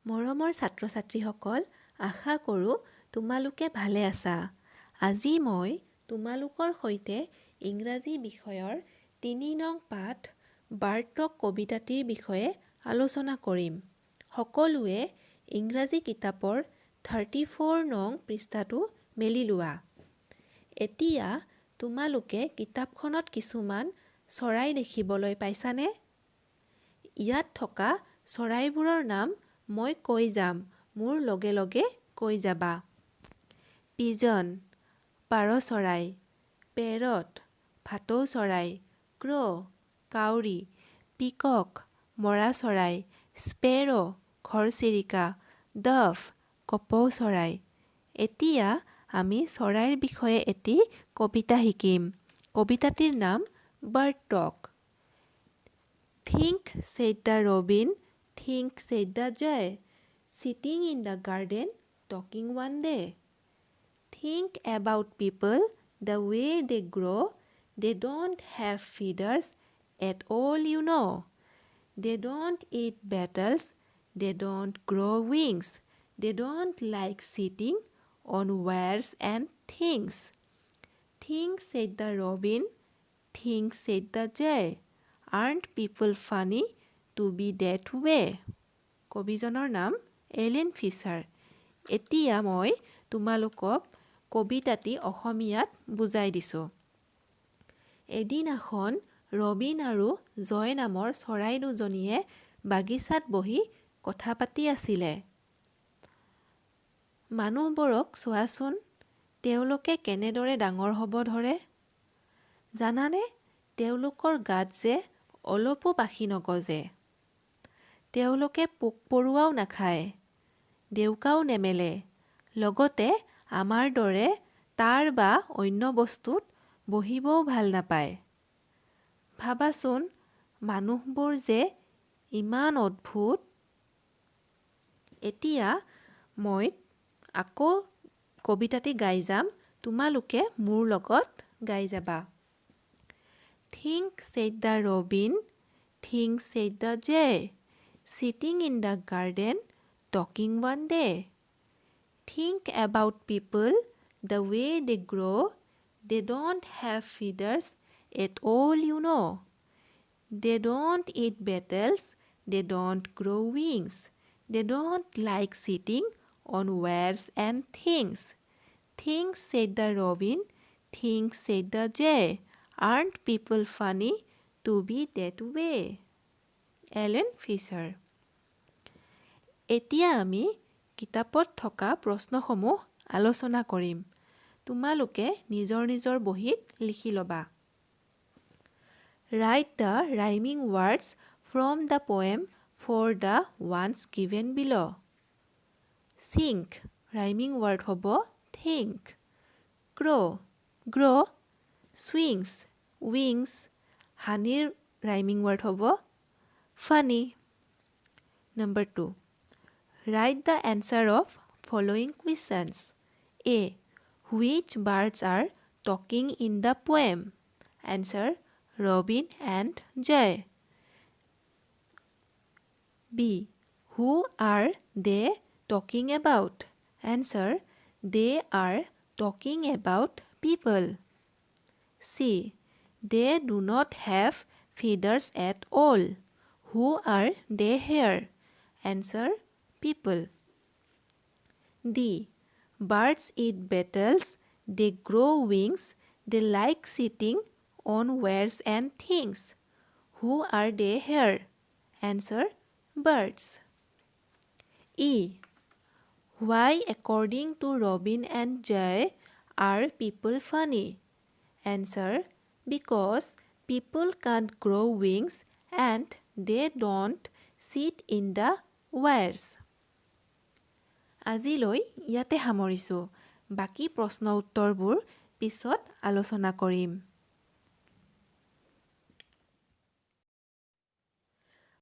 মৰমৰ ছাত্ৰ-ছাত্ৰীসকল, আশা কৰোঁ তোমালোকে ভালে আছা। আজি মই তোমালোকৰ সৈতে ইংৰাজী বিষয়ৰ ৩ নং পাঠ বাৰ্টক কবিতাটিৰ বিষয়ে আলোচনা কৰিম। সকলোৱে ইংৰাজী কিতাপৰ 34 নং পৃষ্ঠাটো মেলি লোৱা। এতিয়া তোমালোকে কিতাপখনত কিছুমান চৰাই দেখিবলৈ পাইছানে? ইয়াত থকা চৰাইবোৰৰ নাম মই কৈ যাম, মোৰ লগে লগে কৈ যাবা। পিজন, পাৰ চৰাই, পেৰট, ভাটৌ চৰাই, ক্ৰ, কাউৰী, পিকক, মৰা চৰাই, স্পেৰ, ঘৰচিৰিকা, ডভ, কপৌ চৰাই। এতিয়া আমি চৰাইৰ বিষয়ে এটি কবিতা শিকিম। কবিতাটিৰ নাম বাৰ্টক। Think, said the robin, think, said the jay, sitting in the garden, talking one day. Think about people, the way they grow, they don't have feathers at all, you know. They don't eat beetles, they don't grow wings, they don't like sitting on wires and things. Think, said the robin, think, said the jay. Aren't people funny to be that way? কবিজনৰ নাম এলেন Fisher. এতিয়া মই তোমালোকক কবিতাটি অসমীয়াত বুজাই দিছোঁ। এদিনাখন ৰবিন আৰু জয় নামৰ চৰাই দুজনীয়ে বাগিচাত বহি কথা পাতি আছিলে। মানুহবোৰক চোৱাচোন, তেওঁলোকে কেনেদৰে ডাঙৰ হ'ব ধৰে। জানানে, তেওঁলোকৰ গাত যে অলপো পাখি নগজে। তেওঁলোকে পোক-পৰুৱাও নাখায়, ডেউকাও নেমেলে, লগতে আমাৰ দৰে তাঁৰ বা অন্য বস্তুত বহিবও ভাল নাপায়। ভাবাচোন, মানুহবোৰ যে ইমান অদ্ভুত। এতিয়া মই আকৌ কবিতাটি গাই যাম, তোমালোকে মোৰ লগত গাই যাবা। Think, said the robin, think, said the jay, sitting in the garden, talking one day. Think about people, the way they grow, they don't have feathers at all, you know. They don't eat beetles, they don't grow wings, they don't like sitting on wires and things. Think, said the robin, think, said the jay. Aren't people funny to be that way? Ellen Fisher. এতিয়া আমি কিতাপত থকা প্ৰশ্নসমূহ আলোচনা কৰিম। তোমালোকে নিজৰ নিজৰ বহীত লিখি ল'বা। Write the rhyming words from the poem for the ones given below. Think, rhyming word হ'ব think. Crow, grow, swings, wings, honeyৰ rhyming word হ'ব funny. Number 2. Write the answer of following questions. A. Which birds are talking in the poem? Answer, Robin and Jay. B. Who are they talking about? Answer, they are talking about people. C. They do not have feathers at all. Who are they here? Answer, people. D. Birds eat beetles, they grow wings, they like sitting on wires and things. Who are they here? Answer, birds. E. Why, according to Robin and Jay, are people funny? Answer, because people can't grow wings and they don't sit in the wires. আজিলৈ ইয়াতে সামৰিছোঁ। বাকী প্ৰশ্ন উত্তৰবোৰ পিছত আলোচনা কৰিম।